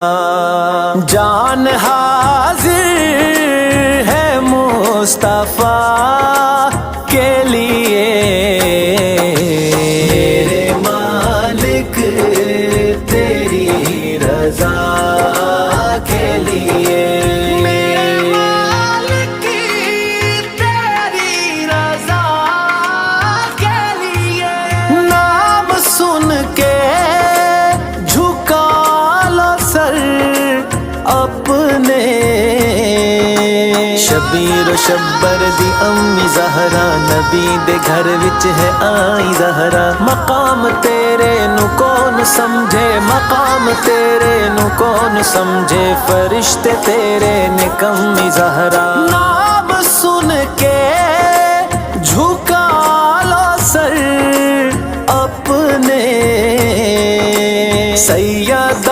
जान हाजिर है मुस्तफा के लिए, मेरे मालिक तेरी रजा के लिए, मेरे मालिक तेरी रजा के लिए। नाम सुन के झुका लो सर अपने, शबीर शब्बर दी अम्मी ज़हरा, नबी दे घर विच है आई ज़हरा। मकाम तेरे नु कौन समझे, मकाम तेरे नु कौन समझे, फरिश्ते तेरे ने कम्मी ज़हरा। नाम सुन के झुका लो सर अपने, सैयद